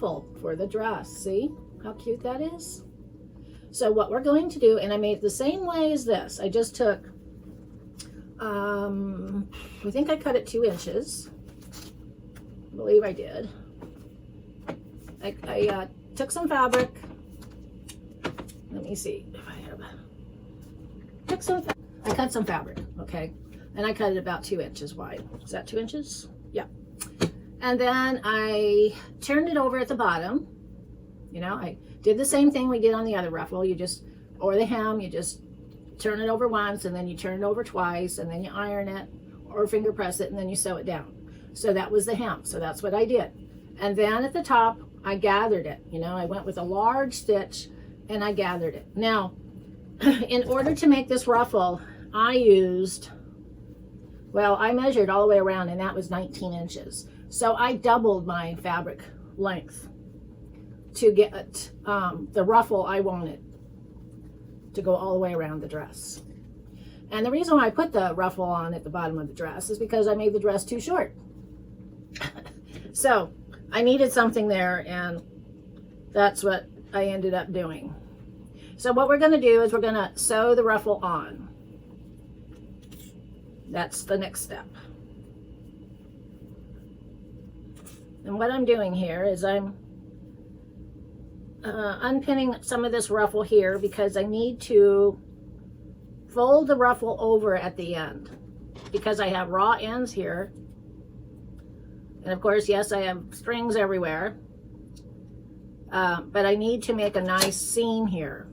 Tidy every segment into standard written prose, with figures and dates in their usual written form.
ruffle for the dress. See how cute that is? So what we're going to do, and I made it the same way as this. I just took, I think I cut it 2 inches. I believe I did. I took some fabric. Let me see if I have. I cut some fabric, okay, and I cut it about 2 inches wide. Is that 2 inches? Yeah. And then I turned it over at the bottom. You know, I did the same thing we did on the other ruffle. You just, or the hem, you just turn it over once, and then you turn it over twice, and then you iron it or finger press it, and then you sew it down. So that was the hem. So that's what I did. And then at the top, I gathered it. You know, I went with a large stitch and I gathered it. Now, in order to make this ruffle, I used, well, I measured all the way around, and that was 19 inches. So I doubled my fabric length to get the ruffle I wanted to go all the way around the dress. And the reason why I put the ruffle on at the bottom of the dress is because I made the dress too short. So I needed something there, and that's what I ended up doing. So what we're going to do is we're going to sew the ruffle on. That's the next step. And what I'm doing here is I'm unpinning some of this ruffle here because I need to fold the ruffle over at the end because I have raw ends here. And of course, yes, I have strings everywhere. But I need to make a nice seam here.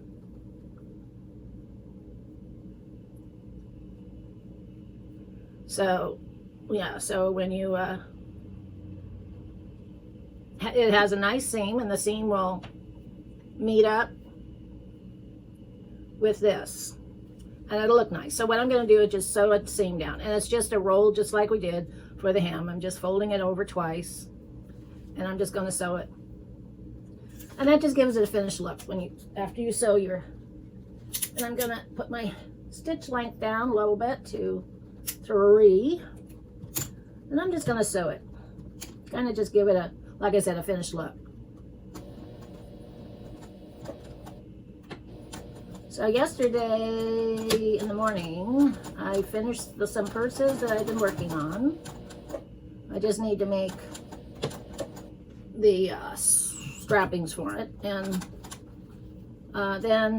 So, yeah, so when you, it has a nice seam, and the seam will meet up with this, and it'll look nice. So what I'm going to do is just sew a seam down, and it's just a roll just like we did for the hem. I'm just folding it over twice, and I'm just going to sew it. And that just gives it a finished look when you, after you sew your, and I'm going to put my stitch length down a little bit to 3, and I'm just going to sew it. Kind of just give it a, like I said, a finished look. So yesterday in the morning, I finished some purses that I've been working on. I just need to make the strappings for it, and then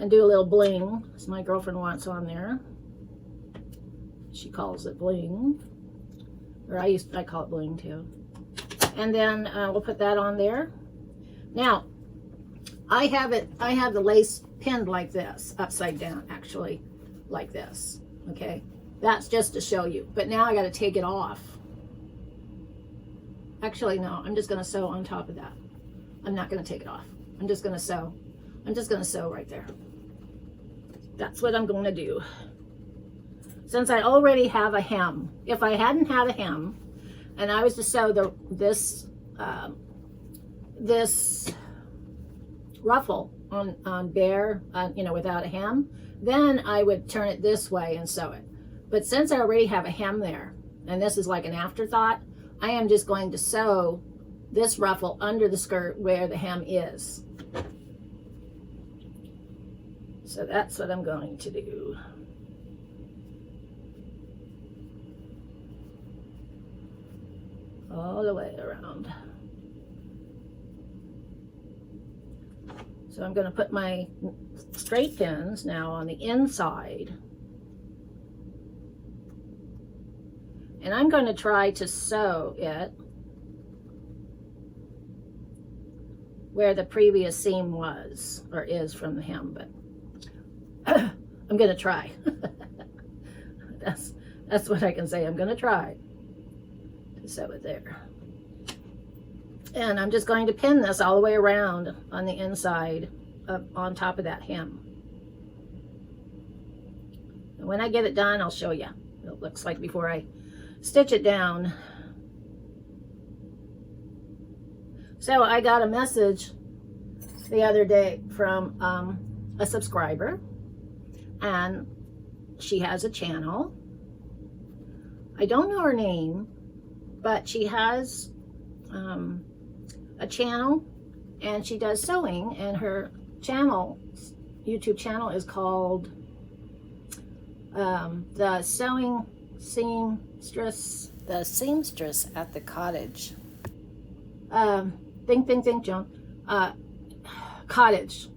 do a little bling, as my girlfriend wants on there. She calls it bling, or I call it bling too. And then we'll put that on there. Now, I have the lace pinned like this, upside down, actually, like this. Okay, that's just to show you. But now I got to take it off. Actually, no, I'm just going to sew on top of that. I'm not going to take it off. I'm just going to sew. I'm just going to sew right there. That's what I'm going to do. Since I already have a hem, if I hadn't had a hem, and I was to sew this ruffle on bare, you know, without a hem, then I would turn it this way and sew it. But since I already have a hem there, and this is like an afterthought, I am just going to sew this ruffle under the skirt where the hem is. So that's what I'm going to do. All the way around. So I'm going to put my straight pins now on the inside. And I'm going to try to sew it where the previous seam was, or is from the hem, but I'm going to try. That's what I can say. I'm going to try to sew it there. And I'm just going to pin this all the way around on the inside on top of that hem. And when I get it done, I'll show you what it looks like before I stitch it down. So I got a message the other day from a subscriber, and she has a channel. I don't know her name, but she has a channel, and she does sewing, and her channel, YouTube channel, is called the Seamstress at the Cottage. Think, Joan. Cottage.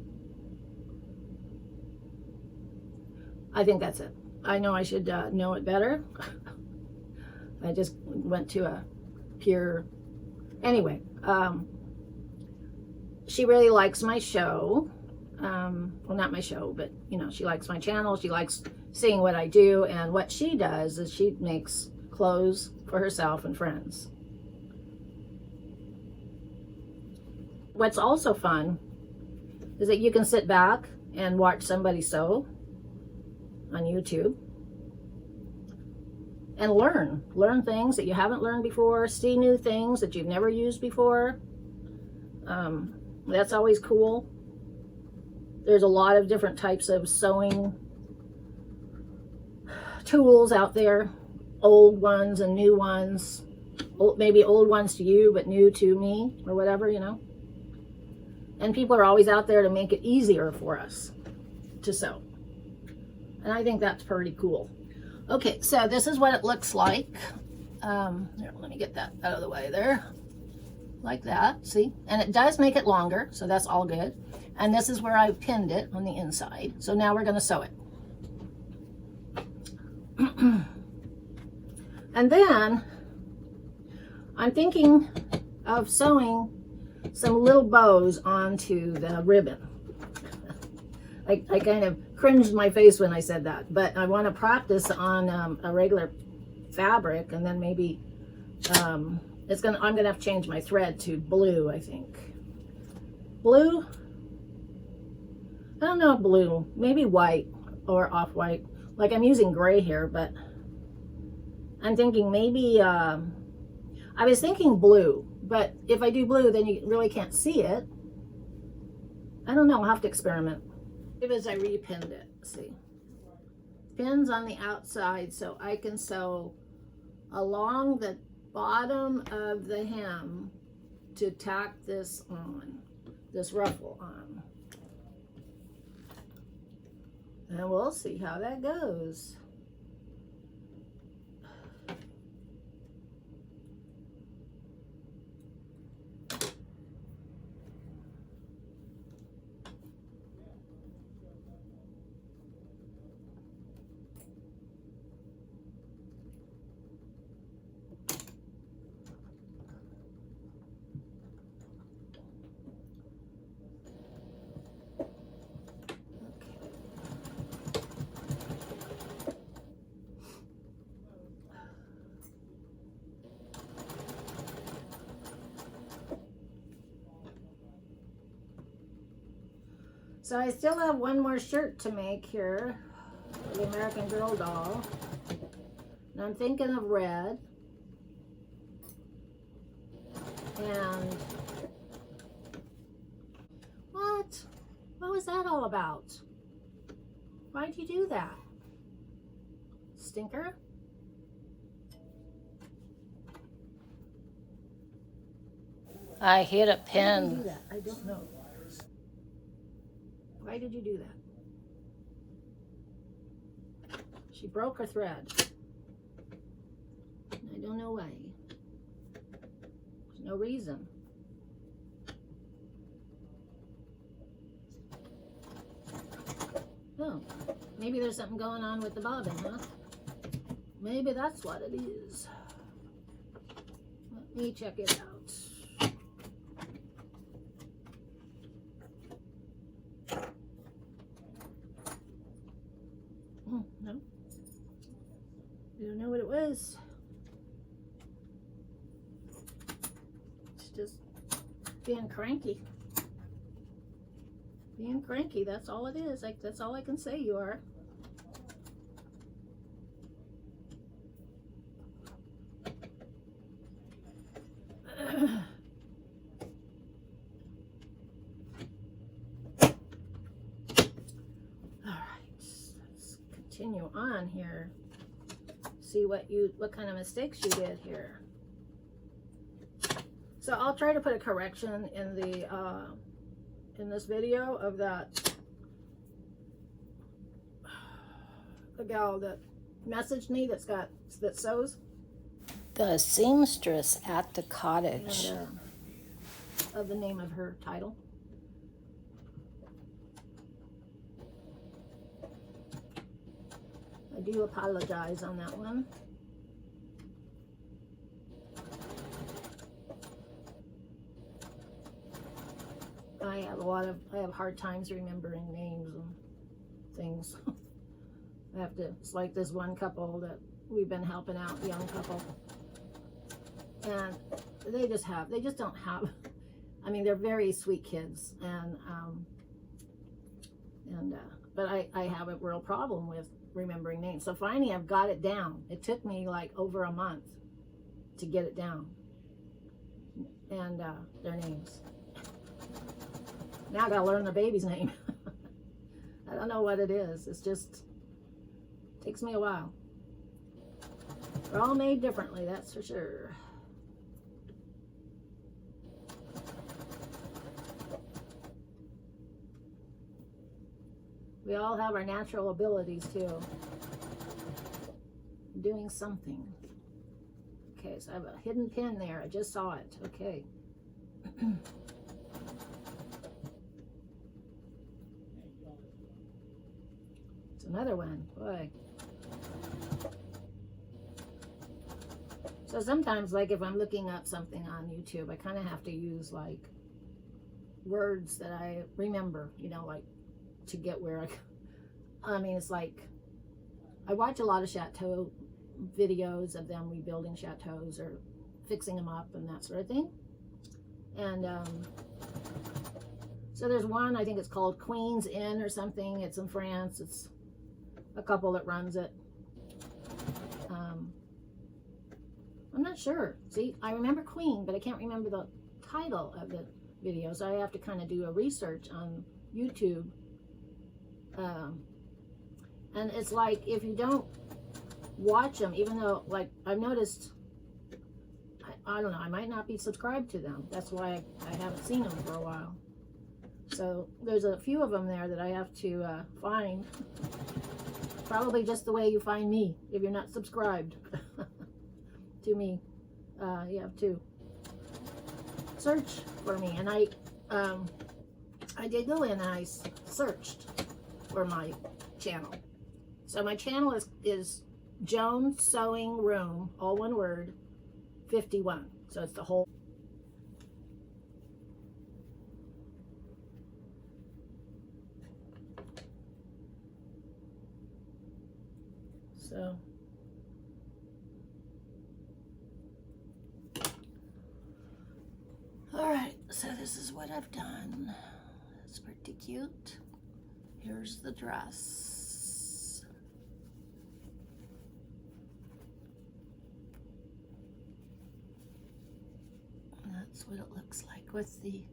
I think that's it. I know I should know it better. I just went to a pure... Anyway, she really likes my show. Well, not my show, but, you know, she likes my channel. She likes seeing what I do. And what she does is she makes clothes for herself and friends. What's also fun is that you can sit back and watch somebody sew on YouTube and learn things that you haven't learned before, see new things that you've never used before. That's always cool. There's a lot of different types of sewing tools out there, old ones and new ones, maybe old ones to you but new to me, or whatever, you know. And people are always out there to make it easier for us to sew. And I think that's pretty cool. Okay, so this is what it looks like. Here, let me get that out of the way there. Like that, see? And it does make it longer, so that's all good. And this is where I pinned it on the inside. So now we're going to sew it. And then I'm thinking of sewing some little bows onto the ribbon. I kind of cringed my face when I said that, but I want to practice on a regular fabric, and then maybe I'm gonna have to change my thread to blue, I think. Blue? I don't know if blue, maybe white or off-white. Like, I'm using gray here, but I'm thinking maybe, I was thinking blue, but if I do blue, then you really can't see it. I don't know, I'll have to experiment. As I repinned it, see? Pins on the outside, so I can sew along the bottom of the hem to tack this on, this ruffle on. And we'll see how that goes. So I still have one more shirt to make here, the American Girl doll. And I'm thinking of red. And what? What was that all about? Why'd you do that? Stinker? I hit a pin. Why did you do that? I don't know. Why did you do that? She broke her thread. I don't know why. There's no reason. Oh, maybe there's something going on with the bobbin, huh? Maybe that's what it is. Let me check it out. No, I don't know what it was. It's just being cranky. Being cranky, that's all it is. Like, that's all I can say you are. Continue on here. See what kind of mistakes you did here. So I'll try to put a correction in the in this video of that the gal that messaged me that sews. The seamstress at the cottage. And, of the name of her title. I do apologize on that one. I have hard times remembering names and things. It's like this one couple that we've been helping out, young couple. And they just don't have, I mean, they're very sweet kids, but I have a real problem with remembering names. So finally I've got it down. It took me like over a month to get it down. And their names. Now I gotta learn the baby's name. I don't know what it is. It's just, takes me a while. They're all made differently, that's for sure. We all have our natural abilities too. Doing something. Okay, so I have a hidden pin there. I just saw it. Okay. It's another one. Boy. So sometimes, like if I'm looking up something on YouTube, I kind of have to use like words that I remember, you know, like to get where I mean, it's like I watch a lot of chateau videos of them rebuilding chateaus or fixing them up and that sort of thing. And so there's one, I think it's called Queen's Inn or something. It's in France. It's a couple that runs it. I'm not sure. See, I remember Queen, but I can't remember the title of the video. So I have to kind of do a research on YouTube. And it's like, if you don't watch them, even though, like, I've noticed, I don't know, I might not be subscribed to them. That's why I haven't seen them for a while. So there's a few of them there that I have to find. Probably just the way you find me, if you're not subscribed to me. You have to search for me. And I did go in and I searched for my channel. So my channel is Joan Sewing Room, all one word, 51. So it's the whole. So all right, so this is what I've done. It's pretty cute. Here's the dress. And that's what it looks like with the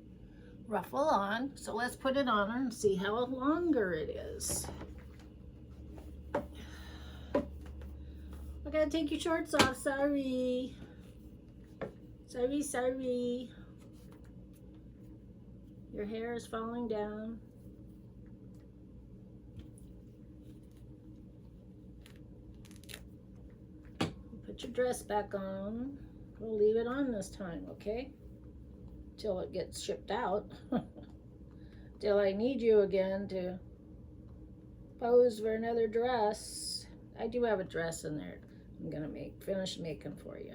ruffle on. So let's put it on her and see how longer it is. I gotta take your shorts off, sorry. Sorry. Your hair is falling down. Put your dress back on. We'll leave it on this time, okay? Till it gets shipped out. Till I need you again to pose for another dress. I do have a dress in there. I'm gonna finish making for you.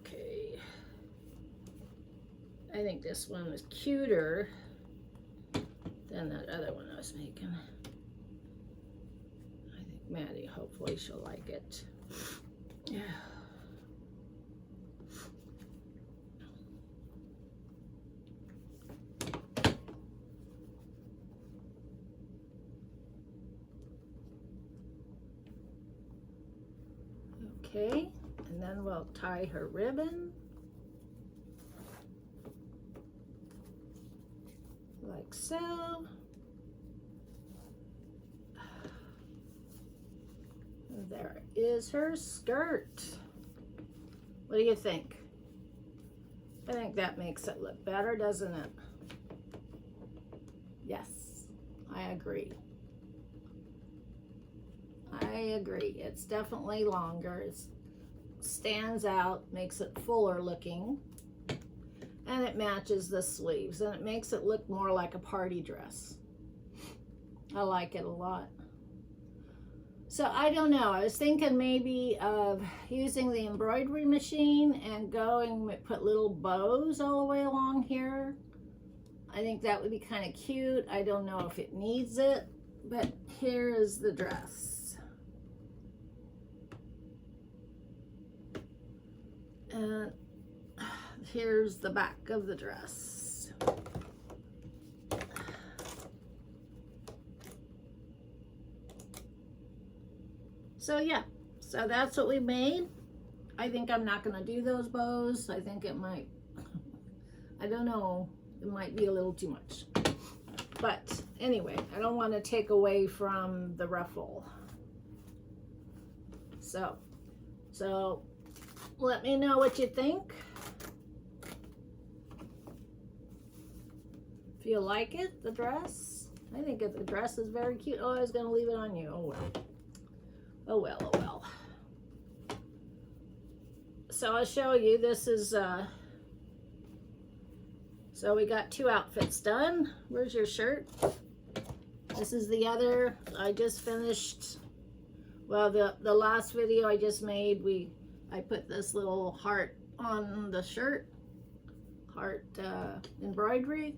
Okay. I think this one is cuter than that other one I was making. I think Maddie, hopefully she'll like it. Yeah. Okay, and then we'll tie her ribbon like so. there is her skirt. What do you think? I think that makes it look better, doesn't it? Yes, I agree. I agree. It's definitely longer. It stands out, makes it fuller looking, and it matches the sleeves, and it makes it look more like a party dress. I like it a lot. So I don't know. I was thinking maybe of using the embroidery machine and put little bows all the way along here. I think that would be kind of cute. I don't know if it needs it, but here is the dress. And here's the back of the dress. So yeah, so that's what we made. I think I'm not gonna do those bows. I think it might, I don't know, it might be a little too much. But anyway, I don't want to take away from the ruffle. So let me know what you think. If you like it, the dress. I think the dress is very cute. Oh, I was gonna leave it on you. Oh well. Oh well, oh well. So I'll show you. This is so we got 2 outfits done. Where's your shirt? This is the other. I just finished, well, the last video I just made, I put this little heart on the shirt, heart embroidery.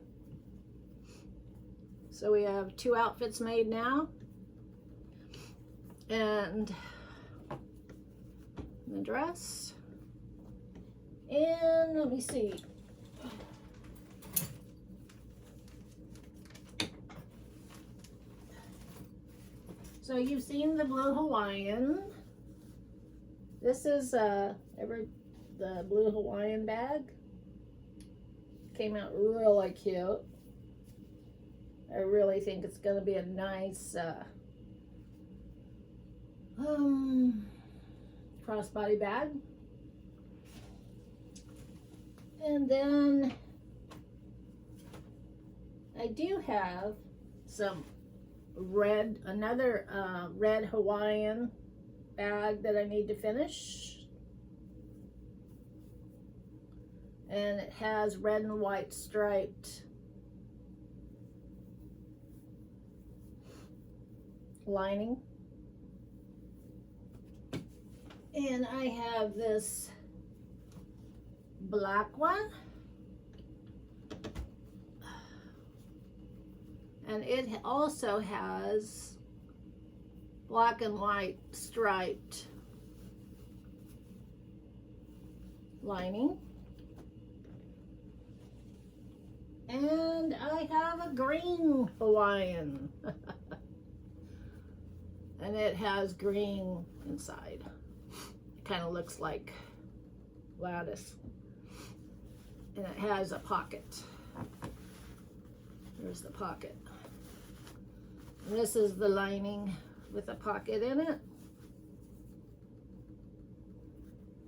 So we have 2 outfits made now. And the dress. And let me see. So you've seen the blue Hawaiian. This is the blue Hawaiian bag. Came out really cute. I really think it's going to be a nice crossbody bag. And then I do have some another red Hawaiian bag that I need to finish. And it has red and white striped lining. And I have this black one. And it also has black and white striped lining. And I have a green Hawaiian. And it has green inside. It kind of looks like lattice. And it has a pocket. There's the pocket. And this is the lining with a pocket in it.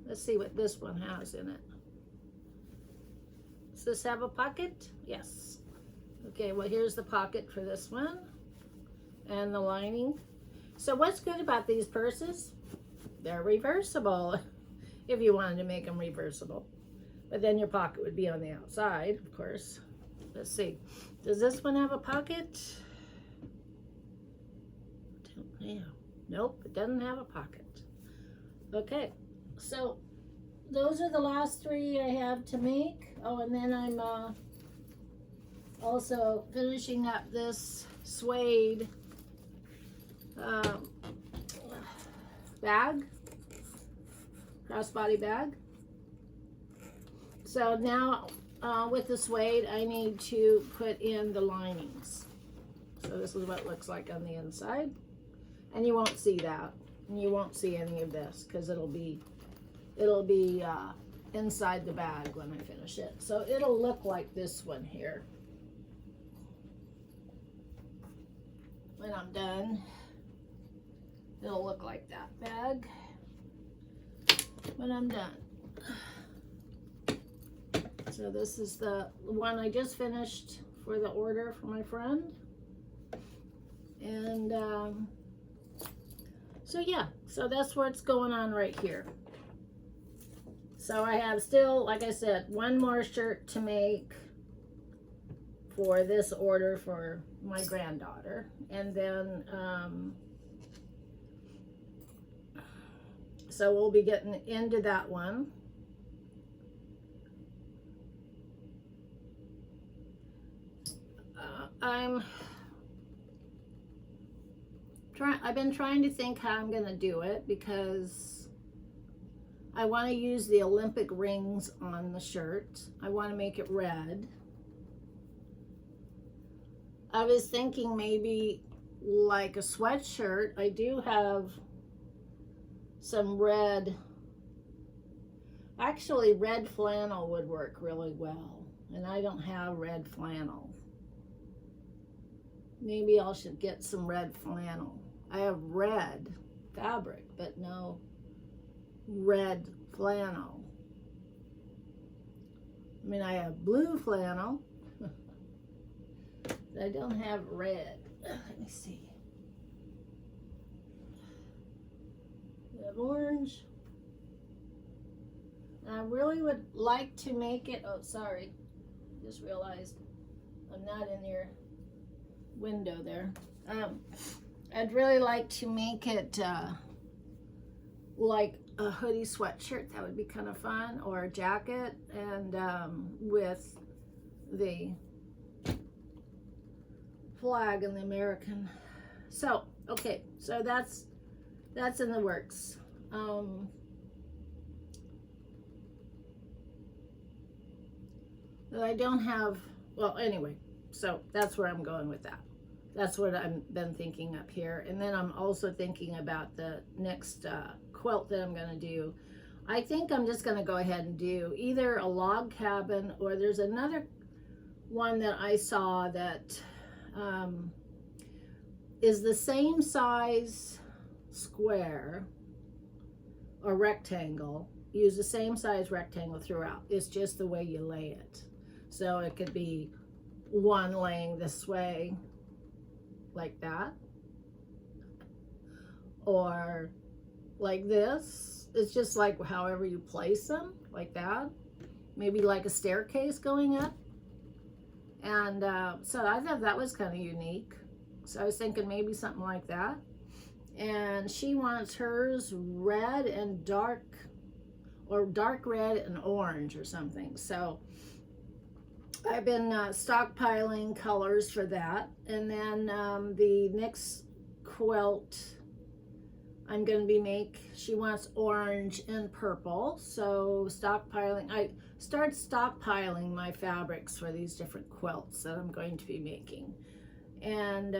Let's see what this one has in it. Does this have a pocket? Yes. Okay, well here's the pocket for this one. And the lining. So what's good about these purses? They're reversible if you wanted to make them reversible. But then your pocket would be on the outside, of course. Let's see. Does this one have a pocket? Yeah. Nope, it doesn't have a pocket. Okay, so those are the last 3 I have to make. Oh, and then I'm also finishing up this suede bag, crossbody bag. So now with the suede, I need to put in the linings. So this is what it looks like on the inside. And you won't see that. And you won't see any of this because it'll be inside the bag when I finish it. So it'll look like this one here when I'm done. it'll look like that bag when I'm done. So this is the one I just finished for the order for my friend. And so yeah, so that's what's going on right here. So I have still, like I said, one more shirt to make for this order for my granddaughter. And then, so we'll be getting into that one. I've been trying to think how I'm going to do it because I want to use the Olympic rings on the shirt. I want to make it red. I was thinking maybe like a sweatshirt. I do have some red. Actually, red flannel would work really well. And I don't have red flannel. Maybe I should get some red flannel. I have red fabric, but no red flannel. I mean, I have blue flannel. I don't have red. Let me see. I have orange. And I really would like to make it, oh, sorry. Just realized I'm not in your window there. I'd really like to make it like a hoodie sweatshirt. That would be kind of fun, or a jacket, and with the flag and the American. So okay, so that's in the works. But I don't have, well, anyway, so that's where I'm going with that. That's what I've been thinking up here. And then I'm also thinking about the next quilt that I'm going to do. I think I'm just going to go ahead and do either a log cabin, or there's another one that I saw that is the same size square or rectangle. Use the same size rectangle throughout. It's just the way you lay it. So it could be one laying this way, like that, or like this. It's just like however you place them, like that. Maybe like a staircase going up. And so I thought that was kind of unique. So I was thinking maybe something like that. And she wants hers red and dark, or dark red and orange or something. So I've been stockpiling colors for that. And then the next quilt I'm going to be she wants orange and purple. So stockpiling, I start stockpiling my fabrics for these different quilts that I'm going to be making. And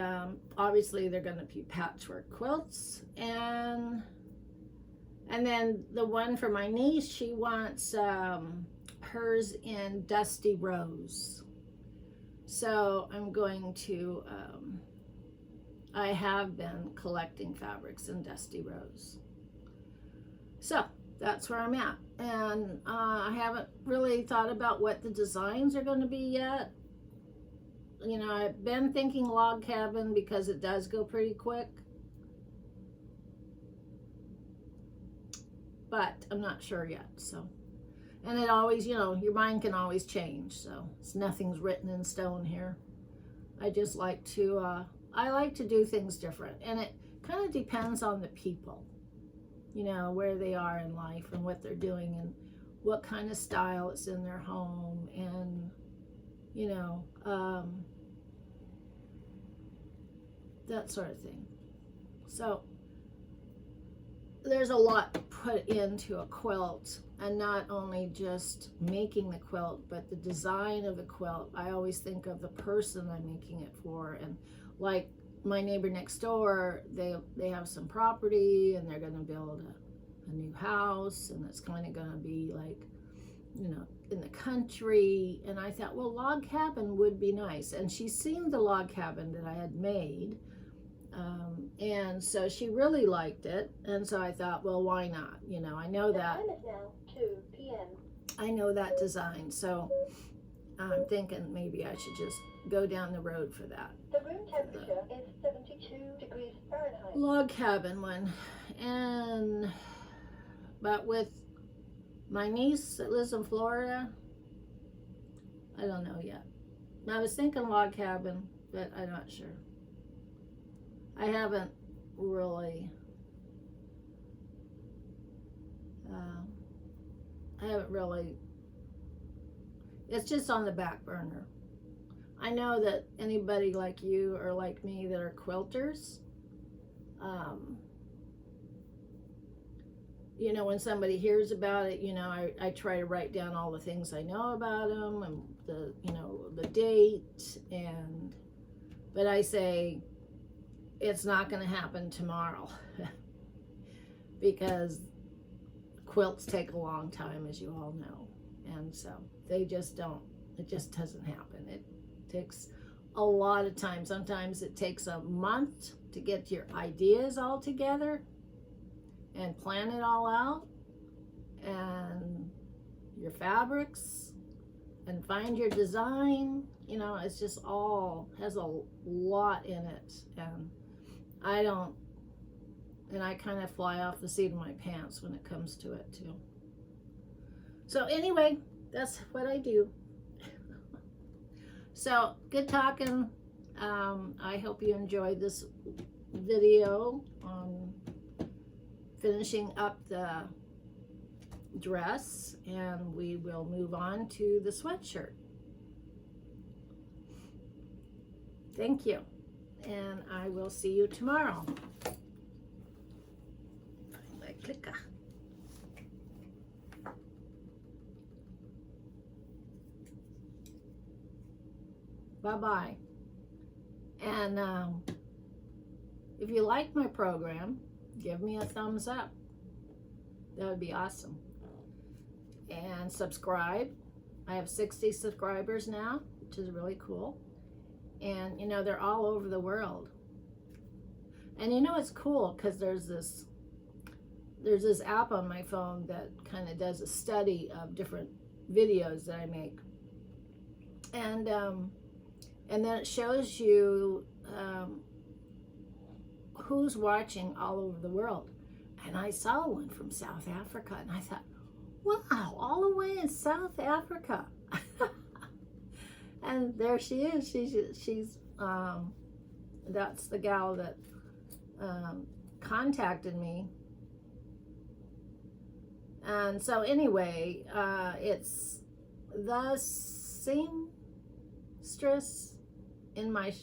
obviously they're going to be patchwork quilts. And then the one for my niece, she wants hers in Dusty Rose. So I'm going to, I have been collecting fabrics in Dusty Rose. So that's where I'm at. And I haven't really thought about what the designs are going to be yet. You know, I've been thinking log cabin because it does go pretty quick. But I'm not sure yet, so. And it always, you know, your mind can always change, so nothing's written in stone here. I just like to, I like to do things different, and it kind of depends on the people, you know, where they are in life and what they're doing and what kind of style is in their home, and, you know, that sort of thing. So there's a lot put into a quilt, and not only just making the quilt, but the design of the quilt. I always think of the person I'm making it for. And like my neighbor next door, they have some property and they're going to build a new house, and it's kind of going to be like, you know, in the country. And I thought, well, log cabin would be nice. And she's seen the log cabin that I had made And so she really liked it. And so I thought, well, why not? You know, I know The that. time is now 2 p.m. I know that design. So I'm thinking maybe I should just go down the road for that. The room temperature is 72 degrees Fahrenheit. Log cabin one. And, but with my niece that lives in Florida, I don't know yet. I was thinking log cabin, but I'm not sure. I haven't really, it's just on the back burner. I know that anybody like you or like me that are quilters, you know, when somebody hears about it, you know, I try to write down all the things I know about them and the, you know, the date, and, but I say, it's not going to happen tomorrow because quilts take a long time, as you all know. And so they just don't, it just doesn't happen. It takes a lot of time. Sometimes it takes a month to get your ideas all together and plan it all out, and your fabrics, and find your design. You know, it's just all has a lot in it, and I kind of fly off the seat of my pants when it comes to it too. So anyway, that's what I do. So good talking. I hope you enjoyed this video on finishing up the dress, and we will move on to the sweatshirt. Thank you, and I will see you tomorrow. Find my clicker. Bye-bye. And if you like my program, give me a thumbs up. That would be awesome. And subscribe. I have 60 subscribers now, which is really cool. And you know, they're all over the world. And you know, it's cool because there's this app on my phone that kind of does a study of different videos that I make. And then it shows you who's watching all over the world. And I saw one from South Africa, and I thought, wow, all the way in South Africa. And there she is. She's that's the gal that contacted me. And so anyway, it's the seamstress in my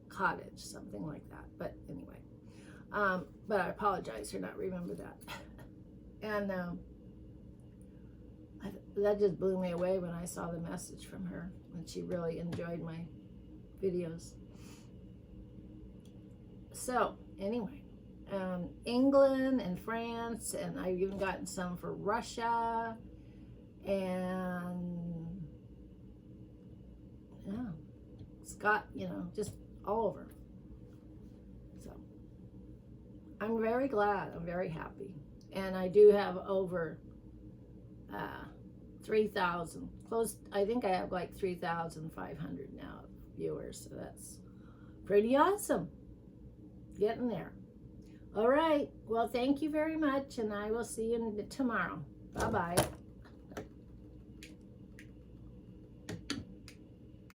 cottage, something like that. But anyway, but I apologize for not remember that. And that just blew me away when I saw the message from her, and she really enjoyed my videos. So anyway, England and France, and I've even gotten some for Russia, and yeah, Scott, you know, just all over. So I'm very glad, I'm very happy. And I do have over 3,000, close, I think I have like 3,500 now viewers, so that's pretty awesome. Getting there. All right, well, thank you very much, and I will see you tomorrow. Bye-bye.